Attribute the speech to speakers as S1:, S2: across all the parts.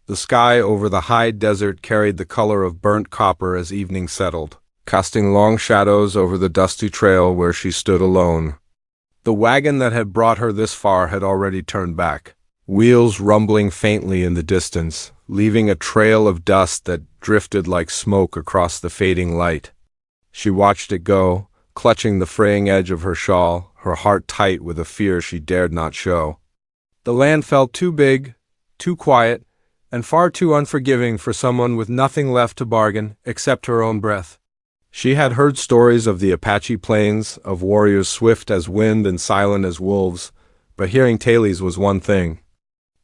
S1: The sky over the high desert carried the color of burnt copper as evening settled, casting long shadows over the dusty trail where she stood alone. The wagon that had brought her this far had already turned back, wheels rumbling faintly in the distance, leaving a trail of dust that drifted like smoke across the fading light. She watched it go, clutching the fraying edge of her shawl, her heart tight with a fear she dared not show. The land felt too big, too quiet, and far too unforgiving for someone with nothing left to bargain except her own breath. She had heard stories of the Apache plains, of warriors swift as wind and silent as wolves, but hearing tales was one thing.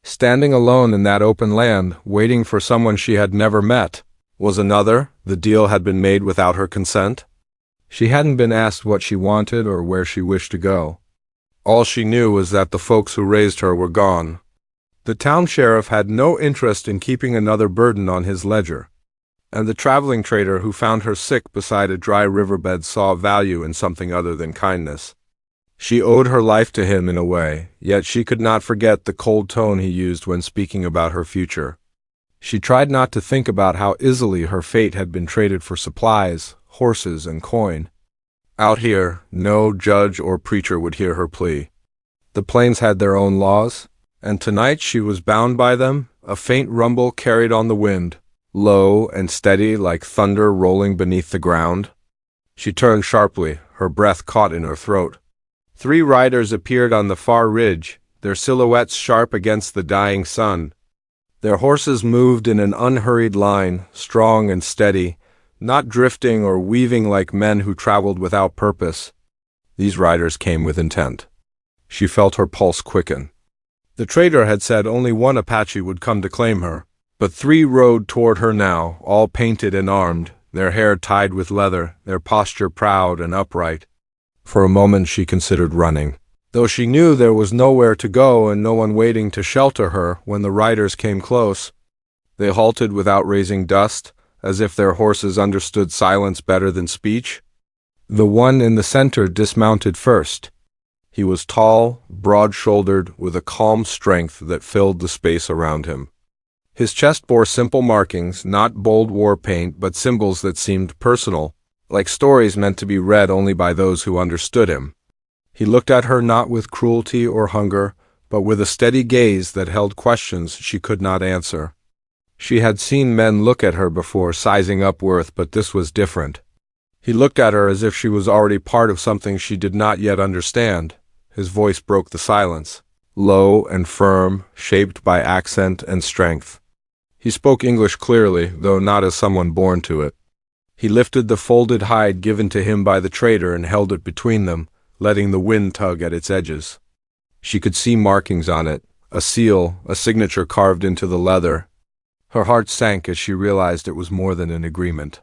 S1: Standing alone in that open land, waiting for someone she had never met, was another. The deal had been made without her consent. She hadn't been asked what she wanted or where she wished to go. All she knew was that the folks who raised her were gone. The town sheriff had no interest in keeping another burden on his ledger, and the traveling trader who found her sick beside a dry riverbed saw value in something other than kindness. She owed her life to him in a way, yet she could not forget the cold tone he used when speaking about her future. She tried not to think about how easily her fate had been traded for supplies, horses, and coin. Out here, no judge or preacher would hear her plea. The plains had their own laws, and tonight she was bound by them. A faint rumble carried on the wind, low and steady like thunder rolling beneath the ground. She turned sharply, her breath caught in her throat. 3 riders appeared on the far ridge, their silhouettes sharp against the dying sun. Their horses moved in an unhurried line, strong and steady, not drifting or weaving like men who traveled without purpose. These riders came with intent. She felt her pulse quicken. The trader had said only one Apache would come to claim her, but 3 rode toward her now, all painted and armed, their hair tied with leather, their posture proud and upright. For a moment she considered running, though she knew there was nowhere to go and no one waiting to shelter her. When the riders came close, they halted without raising dust, as if their horses understood silence better than speech. The one in the center dismounted first. He was tall, broad-shouldered, with a calm strength that filled the space around him. His chest bore simple markings, not bold war paint, but symbols that seemed personal, like stories meant to be read only by those who understood him. He looked at her not with cruelty or hunger, but with a steady gaze that held questions she could not answer. She had seen men look at her before, sizing up worth, but this was different. He looked at her as if she was already part of something she did not yet understand. His voice broke the silence, low and firm, shaped by accent and strength. He spoke English clearly, though not as someone born to it. He lifted the folded hide given to him by the trader and held it between them, letting the wind tug at its edges. She could see markings on it, a seal, a signature carved into the leather. Her heart sank as she realized it was more than an agreement.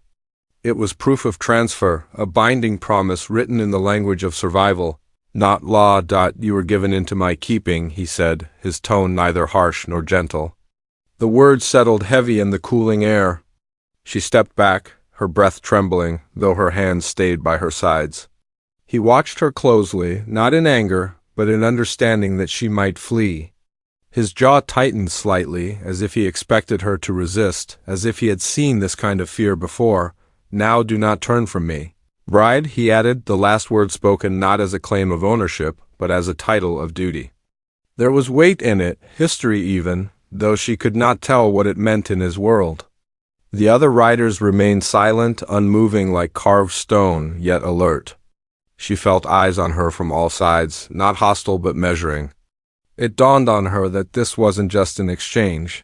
S1: It was proof of transfer, a binding promise written in the language of survival. "Not law. You were given into my keeping," he said, his tone neither harsh nor gentle. The words settled heavy in the cooling air. She stepped back, her breath trembling, though her hands stayed by her sides. He watched her closely, not in anger, but in understanding that she might flee. His jaw tightened slightly, as if he expected her to resist, as if he had seen this kind of fear before. "Now do not turn from me. Bride," he added, the last word spoken not as a claim of ownership, but as a title of duty. There was weight in it, history even, though she could not tell what it meant in his world. The other riders remained silent, unmoving like carved stone, yet alert. She felt eyes on her from all sides, not hostile but measuring. It dawned on her that this wasn't just an exchange.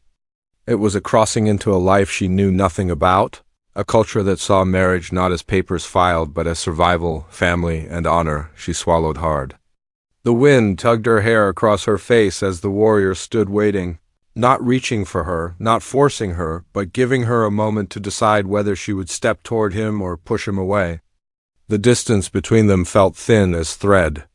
S1: It was a crossing into a life she knew nothing about, a culture that saw marriage not as papers filed but as survival, family, and honor. She swallowed hard. The wind tugged her hair across her face as the warrior stood waiting, not reaching for her, not forcing her, but giving her a moment to decide whether she would step toward him or push him away. The distance between them felt thin as thread.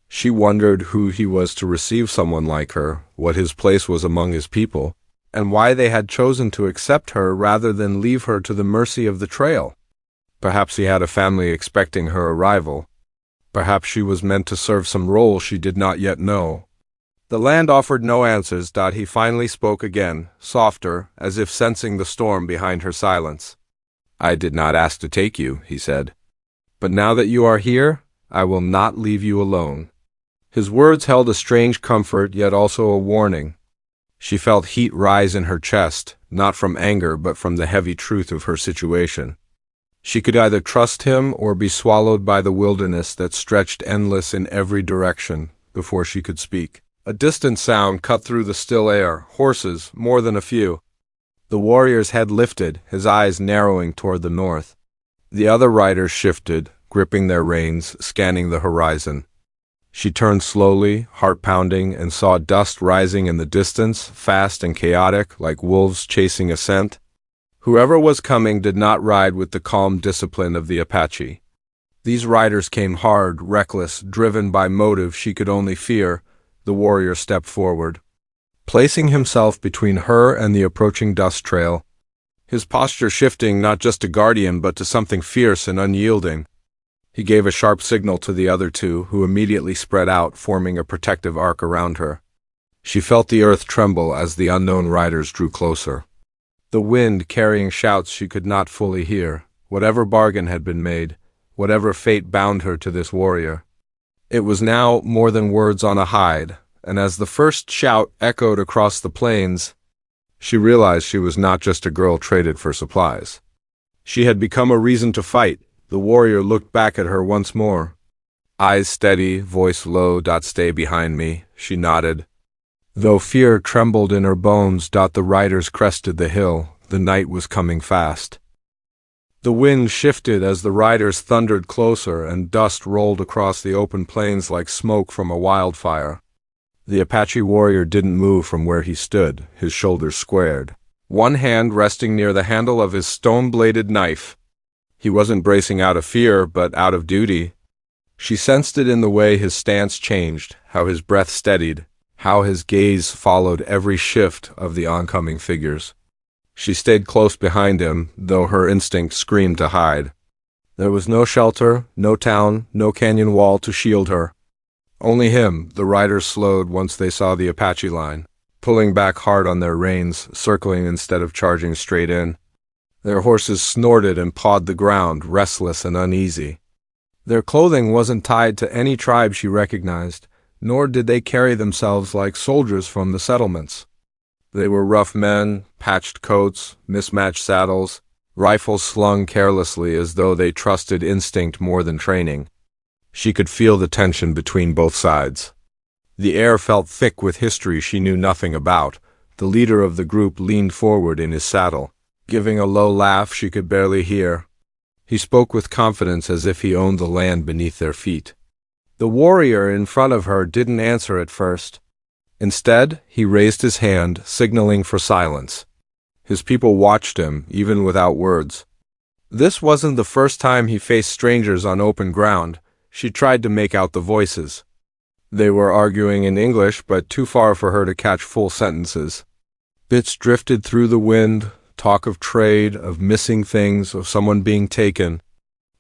S1: She wondered who he was to receive someone like her, what his place was among his people, and why they had chosen to accept her rather than leave her to the mercy of the trail. Perhaps he had a family expecting her arrival. Perhaps she was meant to serve some role she did not yet know. The land offered no answers. He finally spoke again, softer, as if sensing the storm behind her silence. "I did not ask to take you," he said. "But now that you are here, I will not leave you alone." His words held a strange comfort, yet also a warning. She felt heat rise in her chest, not from anger but from the heavy truth of her situation. She could either trust him or be swallowed by the wilderness that stretched endless in every direction before she could speak. A distant sound cut through the still air. Horses, more than a few. The warrior's head lifted, his eyes narrowing toward the north. The other riders shifted, gripping their reins, scanning the horizon. She turned slowly, heart pounding, and saw dust rising in the distance, fast and chaotic, like wolves chasing a scent. Whoever was coming did not ride with the calm discipline of the Apache. These riders came hard, reckless, driven by motive she could only fear. The warrior stepped forward, placing himself between her and the approaching dust trail, his posture shifting not just to guardian but to something fierce and unyielding. He gave a sharp signal to the other two, who immediately spread out, forming a protective arc around her. She felt the earth tremble as the unknown riders drew closer. The wind carrying shouts she could not fully hear. Whatever bargain had been made, whatever fate bound her to this warrior, it was now more than words on a hide, and as the first shout echoed across the plains, she realized she was not just a girl traded for supplies. She had become a reason to fight. The warrior looked back at her once more. Eyes steady, voice low. "Stay behind me," she nodded. Though fear trembled in her bones, the riders crested the hill. The night was coming fast. The wind shifted as the riders thundered closer, and dust rolled across the open plains like smoke from a wildfire. The Apache warrior didn't move from where he stood, his shoulders squared, one hand resting near the handle of his stone-bladed knife. He wasn't bracing out of fear, but out of duty. She sensed it in the way his stance changed, how his breath steadied, how his gaze followed every shift of the oncoming figures. She stayed close behind him, though her instinct screamed to hide. There was no shelter, no town, no canyon wall to shield her. Only him. The riders slowed once they saw the Apache line, pulling back hard on their reins, circling instead of charging straight in. Their horses snorted and pawed the ground, restless and uneasy. Their clothing wasn't tied to any tribe she recognized, nor did they carry themselves like soldiers from the settlements. They were rough men, patched coats, mismatched saddles, rifles slung carelessly as though they trusted instinct more than training. She could feel the tension between both sides. The air felt thick with history she knew nothing about. The leader of the group leaned forward in his saddle, giving a low laugh she could barely hear. He spoke with confidence as if he owned the land beneath their feet. The warrior in front of her didn't answer at first. Instead, he raised his hand, signaling for silence. His people watched him, even without words. This wasn't the first time he faced strangers on open ground. She tried to make out the voices. They were arguing in English, but too far for her to catch full sentences. Bits drifted through the wind, talk of trade, of missing things, of someone being taken.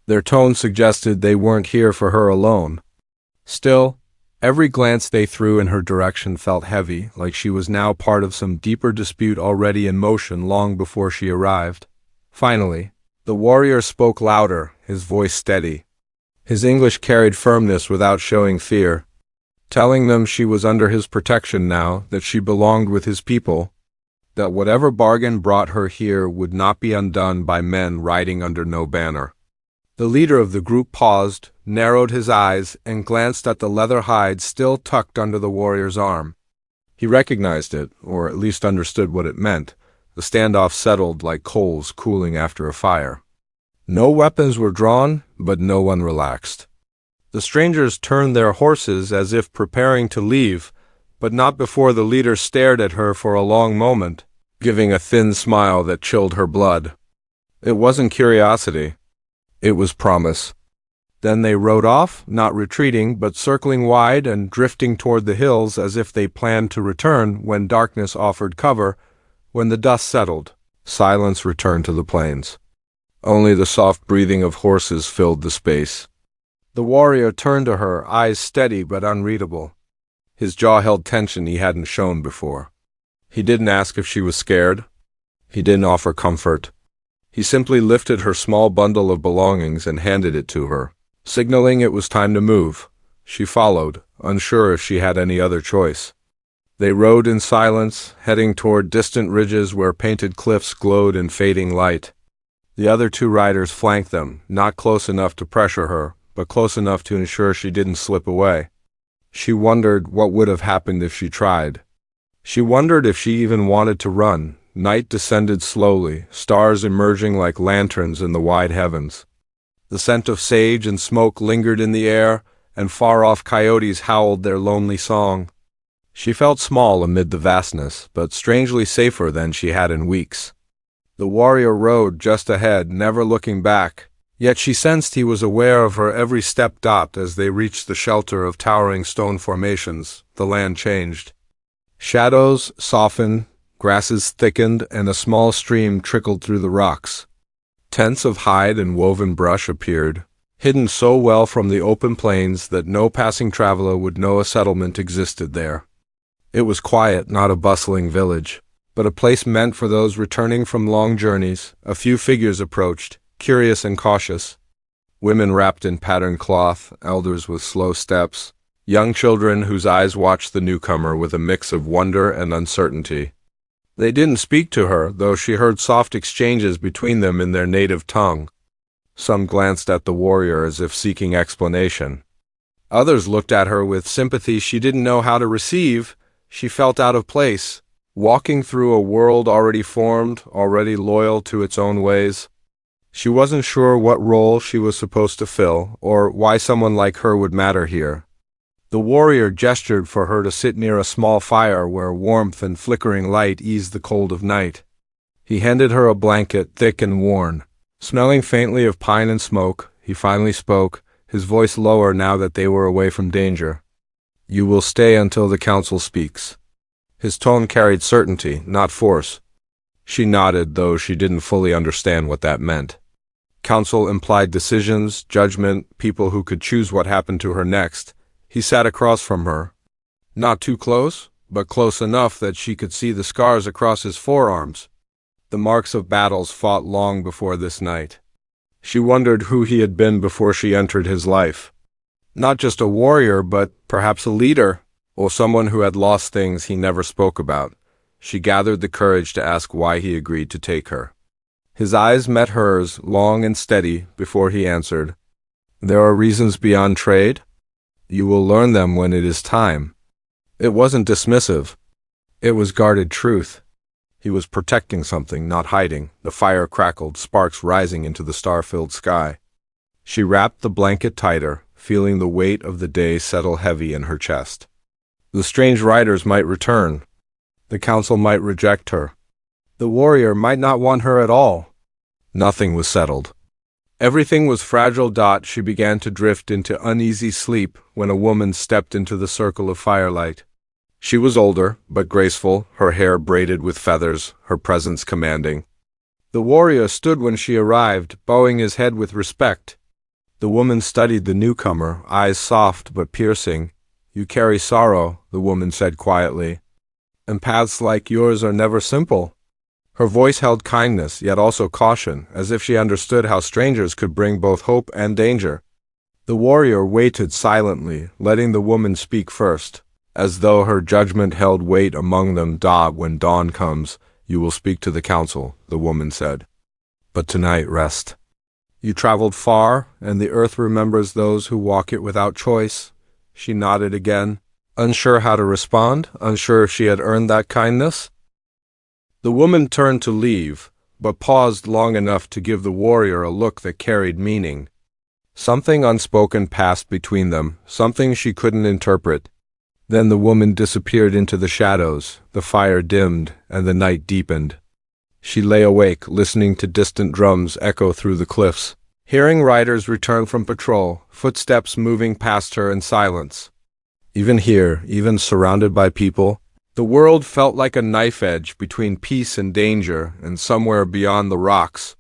S1: Their tone suggested they weren't here for her alone. Still, every glance they threw in her direction felt heavy, like she was now part of some deeper dispute already in motion long before she arrived. Finally, the warrior spoke louder, his voice steady. His English carried firmness without showing fear, telling them she was under his protection now, that she belonged with his people, that whatever bargain brought her here would not be undone by men riding under no banner. The leader of the group paused, narrowed his eyes, and glanced at the leather hide still tucked under the warrior's arm. He recognized it, or at least understood what it meant. The standoff settled like coals cooling after a fire. No weapons were drawn, but no one relaxed. The strangers turned their horses as if preparing to leave, but not before the leader stared at her for a long moment, giving a thin smile that chilled her blood. It wasn't curiosity. It was promise. Then they rode off, not retreating, but circling wide and drifting toward the hills as if they planned to return when darkness offered cover. When the dust settled, silence returned to the plains. Only the soft breathing of horses filled the space. The warrior turned to her, eyes steady but unreadable. His jaw held tension he hadn't shown before. He didn't ask if she was scared. He didn't offer comfort. He simply lifted her small bundle of belongings and handed it to her, signaling it was time to move. She followed, unsure if she had any other choice. They rode in silence, heading toward distant ridges where painted cliffs glowed in fading light. The other two riders flanked them, not close enough to pressure her, but close enough to ensure she didn't slip away. She wondered what would have happened if she tried. She wondered if she even wanted to run. Night descended slowly, stars emerging like lanterns in the wide heavens. The scent of sage and smoke lingered in the air, and far-off coyotes howled their lonely song. She felt small amid the vastness, but strangely safer than she had in weeks. The warrior rode just ahead, never looking back, yet she sensed he was aware of her every step. As they reached the shelter of towering stone formations, the land changed. Shadows softened, grasses thickened, and a small stream trickled through the rocks. Tents of hide and woven brush appeared, hidden so well from the open plains that no passing traveler would know a settlement existed there. It was quiet, not a bustling village, but a place meant for those returning from long journeys. A few figures approached, curious and cautious. Women wrapped in patterned cloth, elders with slow steps, young children whose eyes watched the newcomer with a mix of wonder and uncertainty. They didn't speak to her, though she heard soft exchanges between them in their native tongue. Some glanced at the warrior as if seeking explanation. Others looked at her with sympathy she didn't know how to receive. She felt out of place, walking through a world already formed, already loyal to its own ways. She wasn't sure what role she was supposed to fill, or why someone like her would matter here. The warrior gestured for her to sit near a small fire where warmth and flickering light eased the cold of night. He handed her a blanket, thick and worn. Smelling faintly of pine and smoke, he finally spoke, his voice lower now that they were away from danger. "You will stay until the council speaks." His tone carried certainty, not force. She nodded, though she didn't fully understand what that meant. Council implied decisions, judgment, people who could choose what happened to her next. He sat across from her. Not too close, but close enough that she could see the scars across his forearms. The marks of battles fought long before this night. She wondered who he had been before she entered his life. Not just a warrior, but perhaps a leader, or someone who had lost things he never spoke about. She gathered the courage to ask why he agreed to take her. His eyes met hers, long and steady, before he answered. "There are reasons beyond trade? You will learn them when it is time." It wasn't dismissive. It was guarded truth. He was protecting something, not hiding. The fire crackled, sparks rising into the star-filled sky. She wrapped the blanket tighter, feeling the weight of the day settle heavy in her chest. The strange riders might return. The council might reject her. The warrior might not want her at all. Nothing was settled. Everything was fragile. She began to drift into uneasy sleep when a woman stepped into the circle of firelight. She was older, but graceful, her hair braided with feathers, her presence commanding. The warrior stood when she arrived, bowing his head with respect. The woman studied the newcomer, eyes soft but piercing. "You carry sorrow," the woman said quietly. "And paths like yours are never simple." Her voice held kindness, yet also caution, as if she understood how strangers could bring both hope and danger. The warrior waited silently, letting the woman speak first, as though her judgment held weight among them. "When dawn comes, you will speak to the council," the woman said. "But tonight, rest. You traveled far, and the earth remembers those who walk it without choice." She nodded again, unsure how to respond, unsure if she had earned that kindness. The woman turned to leave, but paused long enough to give the warrior a look that carried meaning. Something unspoken passed between them, something she couldn't interpret. Then the woman disappeared into the shadows, the fire dimmed, and the night deepened. She lay awake, listening to distant drums echo through the cliffs, hearing riders return from patrol, footsteps moving past her in silence. Even here, even surrounded by people, the world felt like a knife edge between peace and danger, and somewhere beyond the rocks.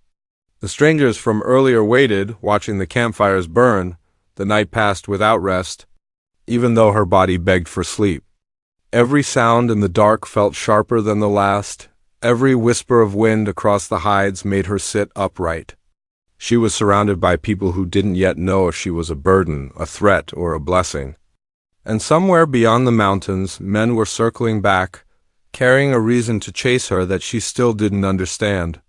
S1: The strangers from earlier waited, watching the campfires burn. The night passed without rest, even though her body begged for sleep. Every sound in the dark felt sharper than the last. Every whisper of wind across the hides made her sit upright. She was surrounded by people who didn't yet know if she was a burden, a threat, or a blessing. And somewhere beyond the mountains, men were circling back, carrying a reason to chase her that she still didn't understand.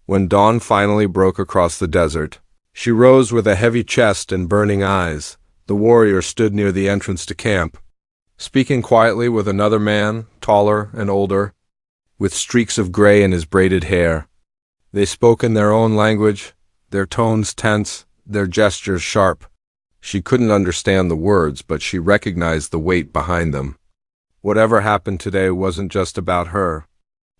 S1: When dawn finally broke across the desert, she rose with a heavy chest and burning eyes. The warrior stood near the entrance to camp, speaking quietly with another man, taller and older, with streaks of gray in his braided hair. They spoke in their own language, their tones tense, their gestures sharp. She couldn't understand the words, but she recognized the weight behind them. Whatever happened today wasn't just about her.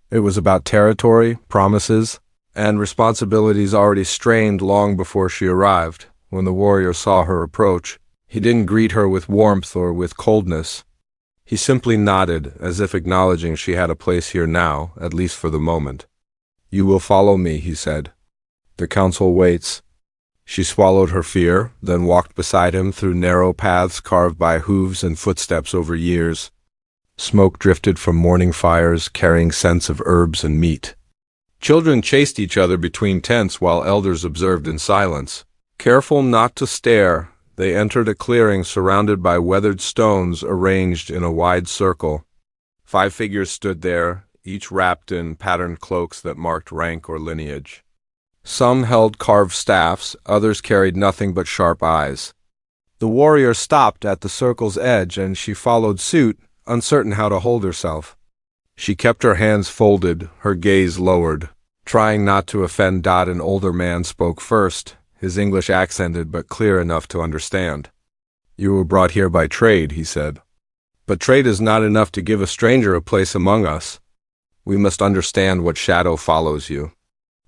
S1: It was about territory, promises, and responsibilities already strained long before she arrived. When the warrior saw her approach, he didn't greet her with warmth or with coldness. He simply nodded, as if acknowledging she had a place here now, at least for the moment. "You will follow me," he said. "The council waits." She swallowed her fear, then walked beside him through narrow paths carved by hooves and footsteps over years. Smoke drifted from morning fires, carrying scents of herbs and meat. Children chased each other between tents while elders observed in silence. Careful not to stare, they entered a clearing surrounded by weathered stones arranged in a wide circle. 5 figures stood there, each wrapped in patterned cloaks that marked rank or lineage. Some held carved staffs, others carried nothing but sharp eyes. The warrior stopped at the circle's edge, and she followed suit, uncertain how to hold herself. She kept her hands folded, her gaze lowered. Trying not to offend Dot, an older man spoke first, his English accented but clear enough to understand. "You were brought here by trade," he said. "But trade is not enough to give a stranger a place among us. We must understand what shadow follows you."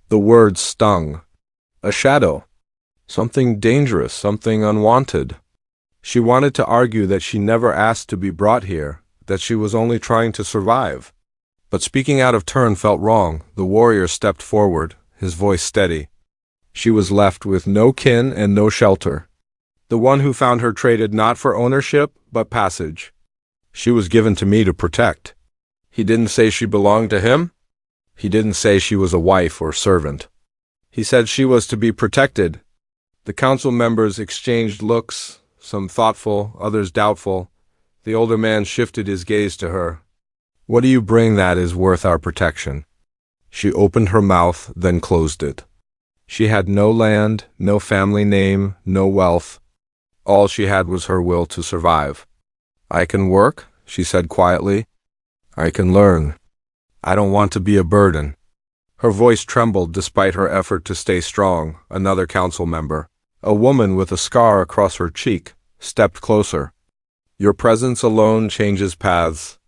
S1: The words stung. A shadow. Something dangerous, something unwanted. She wanted to argue that she never asked to be brought here, that she was only trying to survive. But speaking out of turn felt wrong. The warrior stepped forward, his voice steady. She was left with no kin and no shelter. The one who found her traded not for ownership, but passage. She was given to me to protect. He didn't say she belonged to him. He didn't say she was a wife or servant. He said she was to be protected. The council members exchanged looks, some thoughtful, others doubtful. The older man shifted his gaze to her. "What do you bring that is worth our protection?" She opened her mouth, then closed it. She had no land, no family name, no wealth. All she had was her will to survive. "I can work," she said quietly. "I can learn. I don't want to be a burden." Her voice trembled despite her effort to stay strong. Another council member, a woman with a scar across her cheek, stepped closer. "Your presence alone changes paths.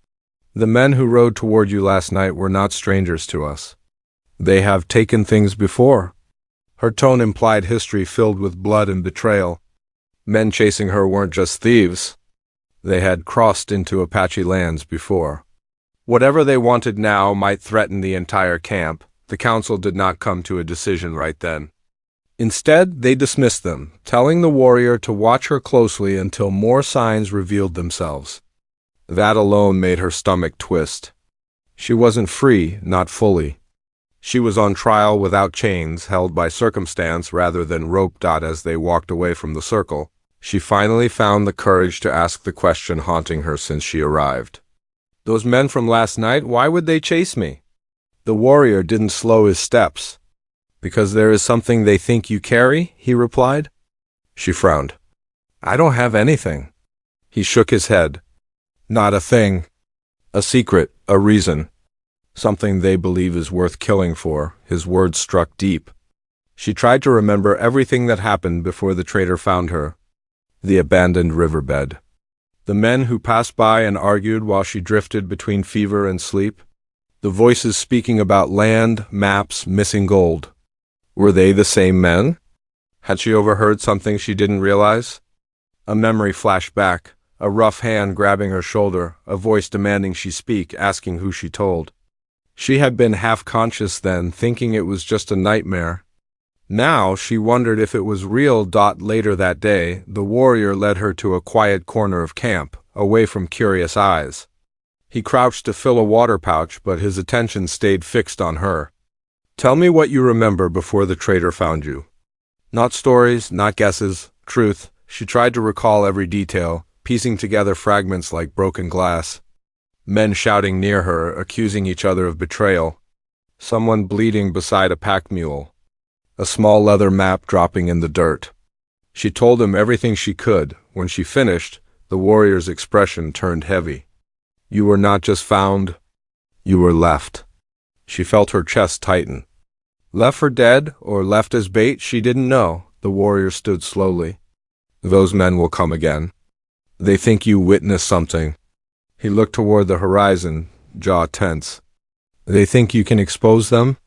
S1: The men who rode toward you last night were not strangers to us. They have taken things before." Her tone implied history filled with blood and betrayal. Men chasing her weren't just thieves. They had crossed into Apache lands before. Whatever they wanted now might threaten the entire camp. The council did not come to a decision right then. Instead, they dismissed them, telling the warrior to watch her closely until more signs revealed themselves. That alone made her stomach twist. She wasn't free, not fully. She was on trial without chains, held by circumstance rather than roped out. As they walked away from the circle, she finally found the courage to ask the question haunting her since she arrived. "Those men from last night, why would they chase me?" The warrior didn't slow his steps. "Because there is something they think you carry," he replied. She frowned. "I don't have anything." He shook his head. "Not a thing. A secret, a reason. Something they believe is worth killing for." His words struck deep. She tried to remember everything that happened before the traitor found her. The abandoned riverbed. The men who passed by and argued while she drifted between fever and sleep. The voices speaking about land, maps, missing gold. Were they the same men? Had she overheard something she didn't realize? A memory flashed back, a rough hand grabbing her shoulder, a voice demanding she speak, asking who she told. She had been half-conscious then, thinking it was just a nightmare. Now she wondered if it was real. Later that day, the warrior led her to a quiet corner of camp, away from curious eyes. He crouched to fill a water pouch, but his attention stayed fixed on her. "Tell me what you remember before the traitor found you." Not stories, not guesses, truth. She tried to recall every detail, piecing together fragments like broken glass. Men shouting near her, accusing each other of betrayal. Someone bleeding beside a pack mule. A small leather map dropping in the dirt. She told him everything she could. When she finished, the warrior's expression turned heavy. "You were not just found, you were left." She felt her chest tighten. Left for dead, or left as bait, she didn't know. The warrior stood slowly. "Those men will come again. They think you witnessed something." He looked toward the horizon, jaw tense. "They think you can expose them?"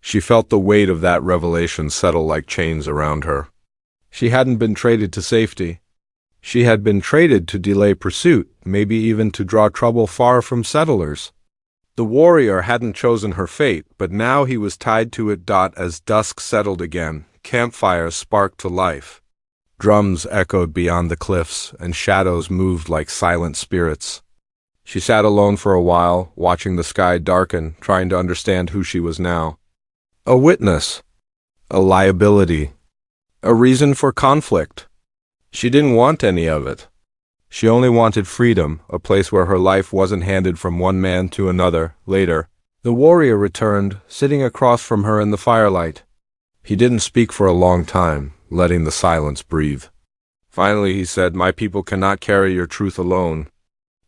S1: She felt the weight of that revelation settle like chains around her. She hadn't been traded to safety. She had been traded to delay pursuit, maybe even to draw trouble far from settlers. The warrior hadn't chosen her fate, but now he was tied to it. As dusk settled again, campfires sparked to life. Drums echoed beyond the cliffs, and shadows moved like silent spirits. She sat alone for a while, watching the sky darken, trying to understand who she was now. A witness. A liability. A reason for conflict. She didn't want any of it. She only wanted freedom, a place where her life wasn't handed from one man to another. Later, the warrior returned, sitting across from her in the firelight. He didn't speak for a long time, letting the silence breathe. Finally he said, "My people cannot carry your truth alone.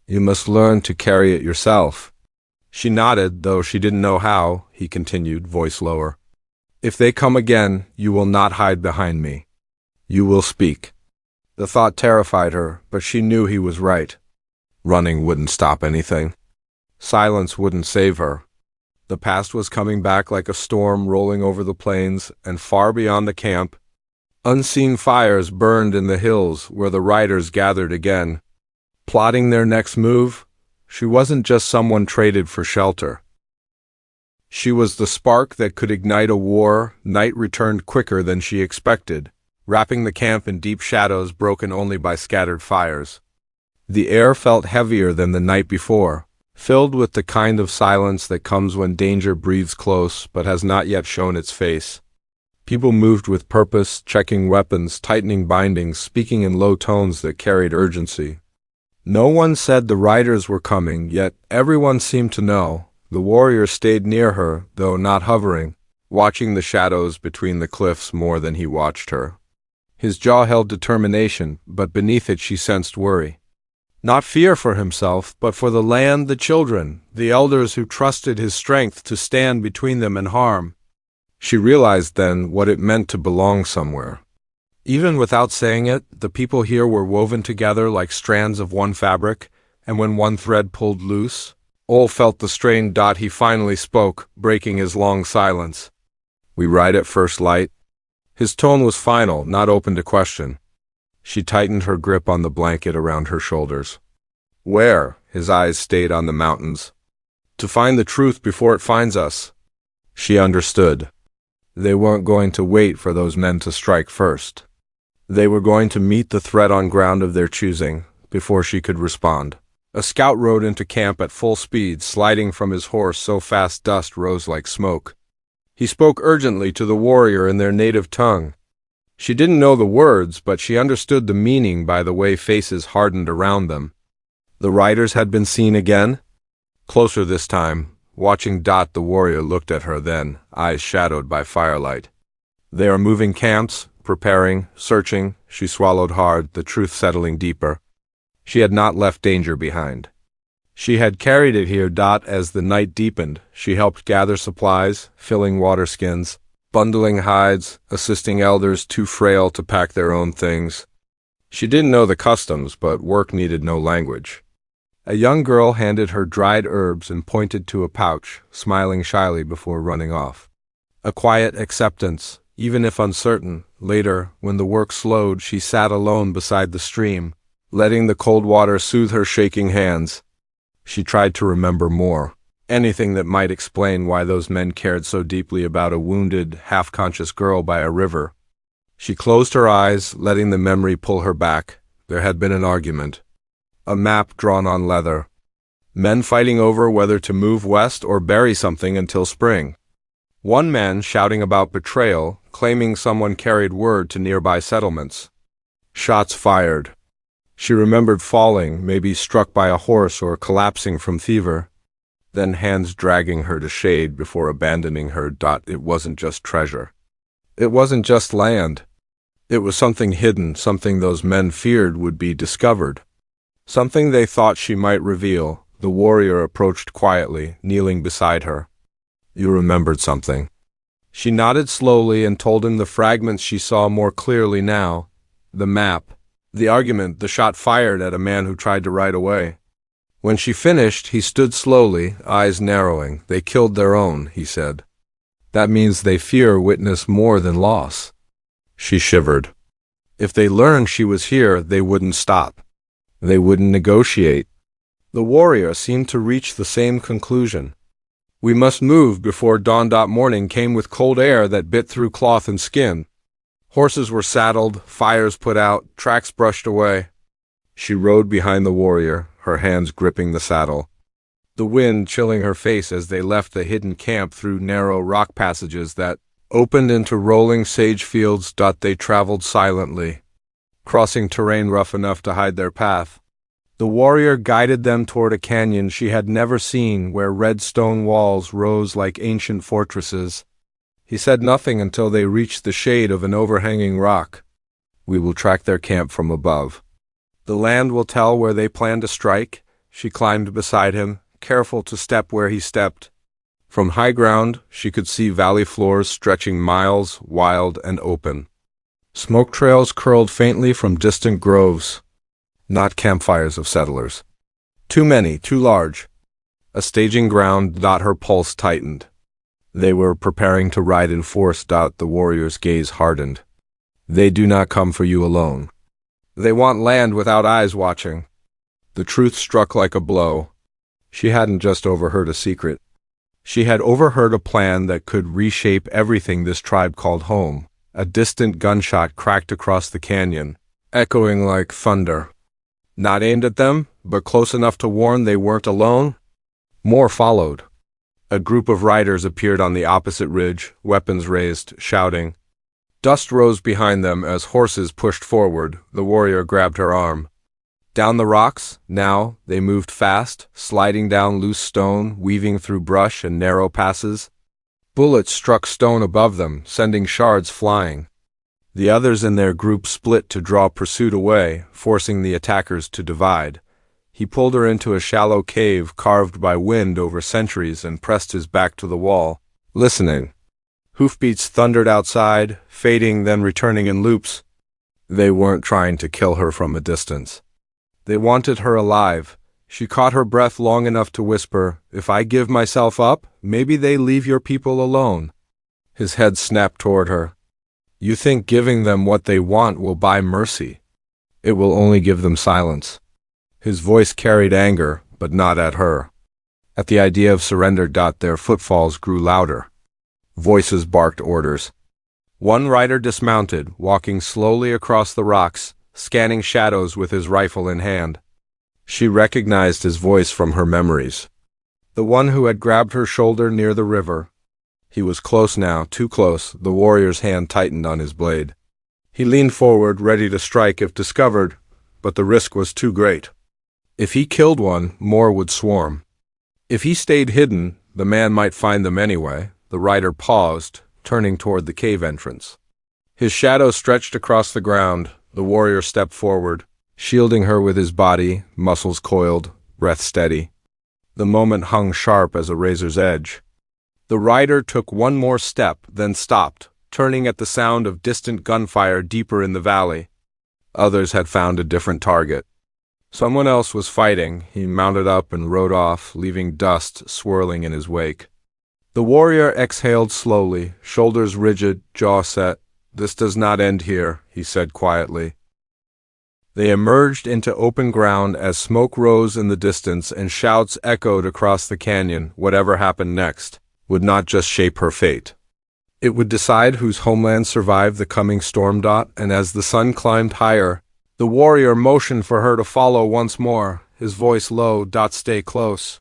S1: You must learn to carry it yourself." She nodded, though she didn't know how. He continued, voice lower. "If they come again, you will not hide behind me. You will speak." The thought terrified her, but she knew he was right. Running wouldn't stop anything. Silence wouldn't save her. The past was coming back like a storm rolling over the plains, and far beyond the camp, unseen fires burned in the hills where the riders gathered again, plotting their next move. She wasn't just someone traded for shelter. She was the spark that could ignite a war. Night returned quicker than she expected, wrapping the camp in deep shadows broken only by scattered fires. The air felt heavier than the night before, filled with the kind of silence that comes when danger breathes close but has not yet shown its face. People moved with purpose, checking weapons, tightening bindings, speaking in low tones that carried urgency. No one said the riders were coming, yet everyone seemed to know. The warrior stayed near her, though not hovering, watching the shadows between the cliffs more than he watched her. His jaw held determination, but beneath it she sensed worry. Not fear for himself, but for the land, the children, the elders who trusted his strength to stand between them and harm. She realized then what it meant to belong somewhere. Even without saying it, the people here were woven together like strands of one fabric, and when one thread pulled loose, all felt the strain. He finally spoke, breaking his long silence. "We ride at first light." His tone was final, not open to question. She tightened her grip on the blanket around her shoulders. "Where?" His eyes stayed on the mountains. "To find the truth before it finds us." She understood. They weren't going to wait for those men to strike first. They were going to meet the threat on ground of their choosing, before she could respond. A scout rode into camp at full speed, sliding from his horse so fast dust rose like smoke. He spoke urgently to the warrior in their native tongue. She didn't know the words, but she understood the meaning by the way faces hardened around them. The riders had been seen again? Closer this time. Watching. The warrior looked at her then, eyes shadowed by firelight. "They are moving camps, preparing, searching." She swallowed hard, the truth settling deeper. She had not left danger behind. She had carried it here. As the night deepened, she helped gather supplies, filling water skins, bundling hides, assisting elders too frail to pack their own things. She didn't know the customs, but work needed no language. A young girl handed her dried herbs and pointed to a pouch, smiling shyly before running off. A quiet acceptance, even if uncertain. Later, when the work slowed, she sat alone beside the stream, letting the cold water soothe her shaking hands. She tried to remember more, anything that might explain why those men cared so deeply about a wounded, half-conscious girl by a river. She closed her eyes, letting the memory pull her back. There had been an argument. A map drawn on leather. Men fighting over whether to move west or bury something until spring. One man shouting about betrayal, claiming someone carried word to nearby settlements. Shots fired. She remembered falling, maybe struck by a horse or collapsing from fever. Then hands dragging her to shade before abandoning her. It wasn't just treasure. It wasn't just land. It was something hidden, something those men feared would be discovered. Something they thought she might reveal. The warrior approached quietly, kneeling beside her. You remembered something. She nodded slowly and told him the fragments she saw more clearly now. The map, the argument, the shot fired at a man who tried to ride away. When she finished, he stood slowly, eyes narrowing. They killed their own, he said. That means they fear witness more than loss. She shivered. If they learned she was here, they wouldn't stop. They wouldn't negotiate. The warrior seemed to reach the same conclusion. We must move before dawn. Morning came with cold air that bit through cloth and skin. Horses were saddled, fires put out, tracks brushed away. She rode behind the warrior, her hands gripping the saddle. The wind chilling her face as they left the hidden camp through narrow rock passages that opened into rolling sage fields. They traveled silently, crossing terrain rough enough to hide their path. The warrior guided them toward a canyon she had never seen, where red stone walls rose like ancient fortresses. He said nothing until they reached the shade of an overhanging rock. We will track their camp from above. The land will tell where they plan to strike. She climbed beside him, careful to step where he stepped. From high ground, she could see valley floors stretching miles, wild and open. Smoke trails curled faintly from distant groves. Not campfires of settlers. Too many, too large. A staging ground. Her pulse tightened. They were preparing to ride in force. The warrior's gaze hardened. They do not come for you alone. They want land without eyes watching. The truth struck like a blow. She hadn't just overheard a secret. She had overheard a plan that could reshape everything this tribe called home. A distant gunshot cracked across the canyon, echoing like thunder. Not aimed at them, but close enough to warn they weren't alone. More followed. A group of riders appeared on the opposite ridge, weapons raised, shouting. Dust rose behind them as horses pushed forward. The warrior grabbed her arm. Down the rocks, now, they moved fast, sliding down loose stone, weaving through brush and narrow passes. Bullets struck stone above them, sending shards flying. The others in their group split to draw pursuit away, forcing the attackers to divide. He pulled her into a shallow cave carved by wind over centuries and pressed his back to the wall, listening. Hoofbeats thundered outside, fading then returning in loops. They weren't trying to kill her from a distance. They wanted her alive. She caught her breath long enough to whisper, "If I give myself up, maybe they leave your people alone." His head snapped toward her. You think giving them what they want will buy mercy. It will only give them silence. His voice carried anger, but not at her. At the idea of surrender. Their footfalls grew louder. Voices barked orders. One rider dismounted, walking slowly across the rocks, scanning shadows with his rifle in hand. She recognized his voice from her memories. The one who had grabbed her shoulder near the river. He was close now, too close. The warrior's hand tightened on his blade. He leaned forward, ready to strike if discovered, but the risk was too great. If he killed one, more would swarm. If he stayed hidden, the man might find them anyway. The rider paused, turning toward the cave entrance. His shadow stretched across the ground. The warrior stepped forward, shielding her with his body, muscles coiled, breath steady. The moment hung sharp as a razor's edge. The rider took one more step, then stopped, turning at the sound of distant gunfire deeper in the valley. Others had found a different target. Someone else was fighting. He mounted up and rode off, leaving dust swirling in his wake. The warrior exhaled slowly, shoulders rigid, jaw set. "This does not end here," he said quietly. They emerged into open ground as smoke rose in the distance and shouts echoed across the canyon. Whatever happened next would not just shape her fate. It would decide whose homeland survived the coming storm. And as the sun climbed higher, the warrior motioned for her to follow once more, his voice low. Stay close.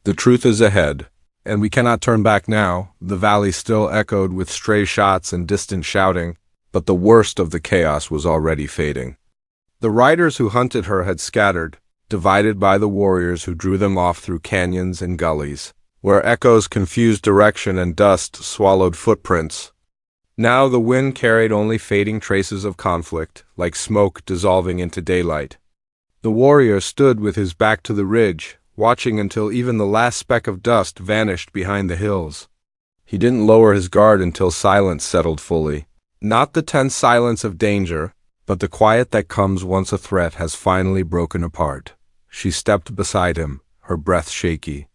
S1: The truth is ahead, and we cannot turn back now. The valley still echoed with stray shots and distant shouting, but the worst of the chaos was already fading. The riders who hunted her had scattered, divided by the warriors who drew them off through canyons and gullies, where echoes confused direction and dust swallowed footprints. Now the wind carried only fading traces of conflict, like smoke dissolving into daylight. The warrior stood with his back to the ridge, watching until even the last speck of dust vanished behind the hills. He didn't lower his guard until silence settled fully. Not the tense silence of danger, but the quiet that comes once a threat has finally broken apart. She stepped beside him, her breath shaky.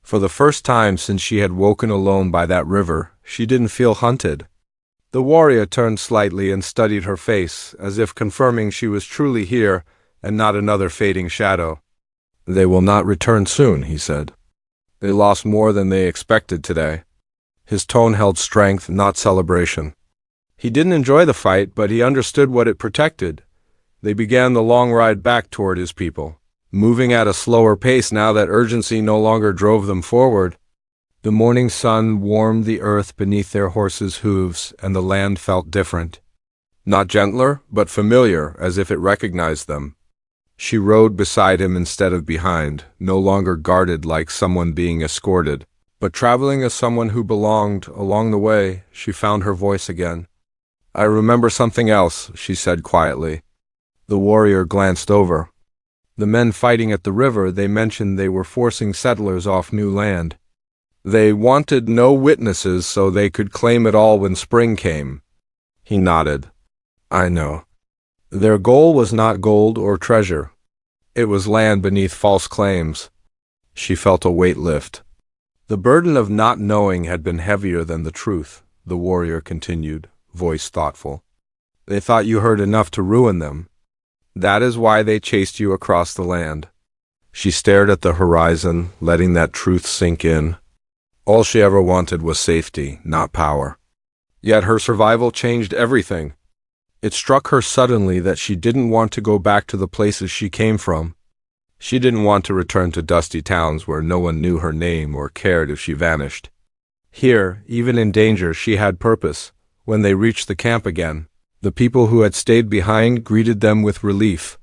S1: For the first time since she had woken alone by that river, she didn't feel hunted. The warrior turned slightly and studied her face, as if confirming she was truly here and not another fading shadow. "They will not return soon," he said. "They lost more than they expected today." His tone held strength, not celebration. He didn't enjoy the fight, but he understood what it protected. They began the long ride back toward his people, moving at a slower pace now that urgency no longer drove them forward. The morning sun warmed the earth beneath their horses' hooves, and the land felt different. Not gentler, but familiar, as if it recognized them. She rode beside him instead of behind, no longer guarded like someone being escorted, but traveling as someone who belonged. Along the way, she found her voice again. "I remember something else," she said quietly. The warrior glanced over. The men fighting at the river, they mentioned they were forcing settlers off new land. They wanted no witnesses so they could claim it all when spring came. He nodded. "I know. Their goal was not gold or treasure. It was land beneath false claims." She felt a weight lift. The burden of not knowing had been heavier than the truth, the warrior continued, voice thoughtful. "They thought you heard enough to ruin them. That is why they chased you across the land." She stared at the horizon, letting that truth sink in. All she ever wanted was safety, not power. Yet her survival changed everything. It struck her suddenly that she didn't want to go back to the places she came from. She didn't want to return to dusty towns where no one knew her name or cared if she vanished. Here, even in danger, she had purpose. When they reached the camp again, the people who had stayed behind greeted them with relief.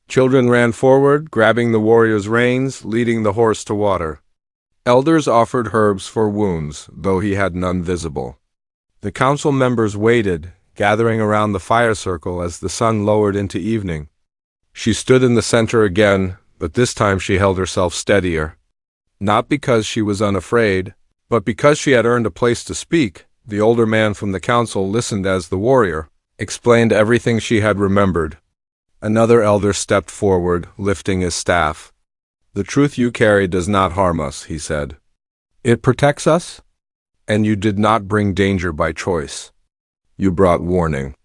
S1: Children ran forward, grabbing the warrior's reins, leading the horse to water. Elders offered herbs for wounds, though he had none visible. The council members waited, gathering around the fire circle as the sun lowered into evening. She stood in the center again, but this time she held herself steadier. Not because she was unafraid, but because she had earned a place to speak. The older man from the council listened as the warrior explained everything she had remembered. Another elder stepped forward, lifting his staff. "The truth you carry does not harm us," he said. "It protects us, and you did not bring danger by choice. You brought warning."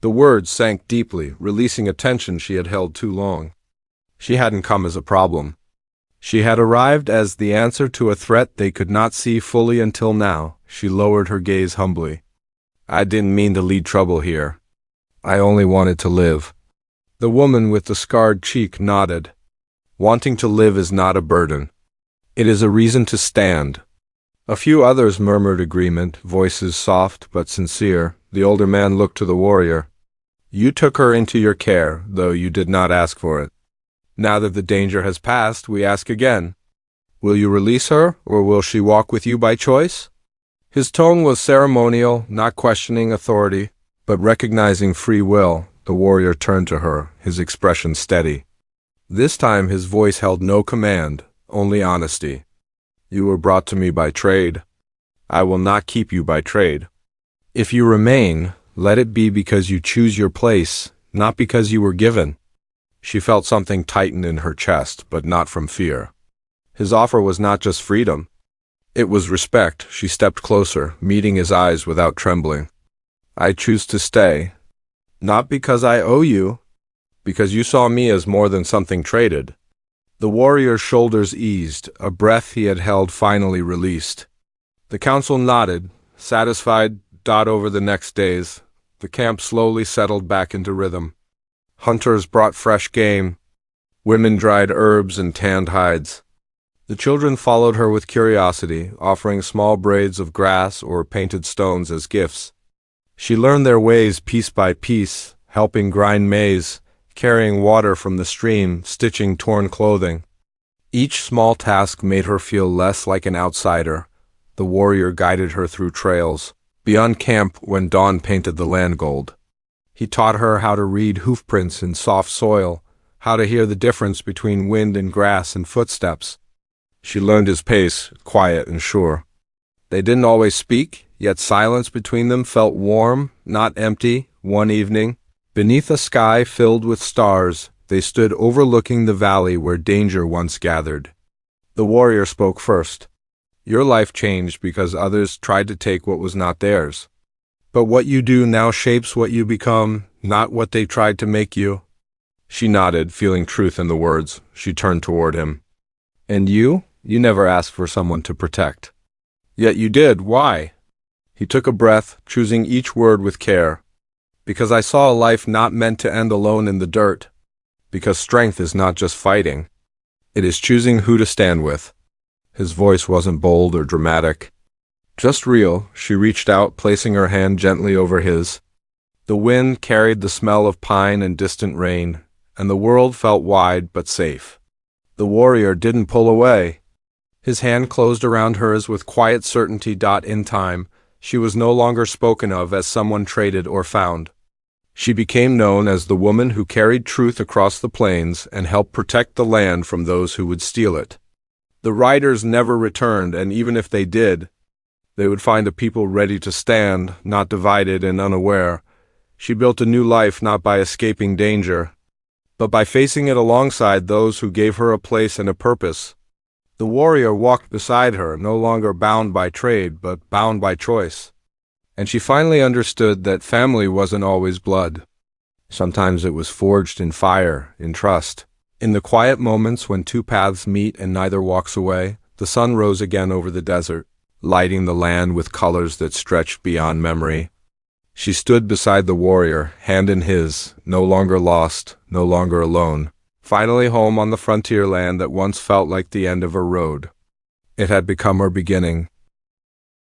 S1: The words sank deeply, releasing a tension she had held too long. She hadn't come as a problem. She had arrived as the answer to a threat they could not see fully until now. She lowered her gaze humbly. "I didn't mean to lead trouble here. I only wanted to live." The woman with the scarred cheek nodded. "Wanting to live is not a burden. It is a reason to stand." A few others murmured agreement, voices soft but sincere. The older man looked to the warrior. "You took her into your care, though you did not ask for it. Now that the danger has passed, we ask again. Will you release her, or will she walk with you by choice?" His tone was ceremonial, not questioning authority, but recognizing free will. The warrior turned to her, his expression steady. This time his voice held no command, only honesty. "You were brought to me by trade. I will not keep you by trade. If you remain, let it be because you choose your place, not because you were given." She felt something tighten in her chest, but not from fear. His offer was not just freedom. It was respect. She stepped closer, meeting his eyes without trembling. "I choose to stay, not because I owe you, because you saw me as more than something traded." The warrior's shoulders eased, a breath he had held finally released. The council nodded, satisfied. Over the next days, the camp slowly settled back into rhythm. Hunters brought fresh game. Women dried herbs and tanned hides. The children followed her with curiosity, offering small braids of grass or painted stones as gifts. She learned their ways piece by piece, helping grind maize, carrying water from the stream, stitching torn clothing. Each small task made her feel less like an outsider. The warrior guided her through trails, beyond camp when dawn painted the land gold. He taught her how to read hoofprints in soft soil, how to hear the difference between wind and grass and footsteps. She learned his pace, quiet and sure. They didn't always speak, yet silence between them felt warm, not empty. One evening, beneath a sky filled with stars, they stood overlooking the valley where danger once gathered. The warrior spoke first. Your life changed because others tried to take what was not theirs. But what you do now shapes what you become, not what they tried to make you. She nodded, feeling truth in the words. She turned toward him. And you? You never asked for someone to protect. Yet you did. Why? He took a breath, choosing each word with care. Because I saw a life not meant to end alone in the dirt. Because strength is not just fighting. It is choosing who to stand with. His voice wasn't bold or dramatic. Just real. She reached out, placing her hand gently over his. The wind carried the smell of pine and distant rain, and the world felt wide but safe. The warrior didn't pull away. His hand closed around hers with quiet certainty. In time, she was no longer spoken of as someone traded or found. She became known as the woman who carried truth across the plains and helped protect the land from those who would steal it. The riders never returned, and even if they did, they would find a people ready to stand, not divided and unaware. She built a new life not by escaping danger, but by facing it alongside those who gave her a place and a purpose. The warrior walked beside her, no longer bound by trade, but bound by choice. And she finally understood that family wasn't always blood. Sometimes it was forged in fire, in trust. In the quiet moments when two paths meet and neither walks away, the sun rose again over the desert, lighting the land with colors that stretched beyond memory. She stood beside the warrior, hand in his, no longer lost, no longer alone, finally home on the frontier land that once felt like the end of her road. It had become her beginning,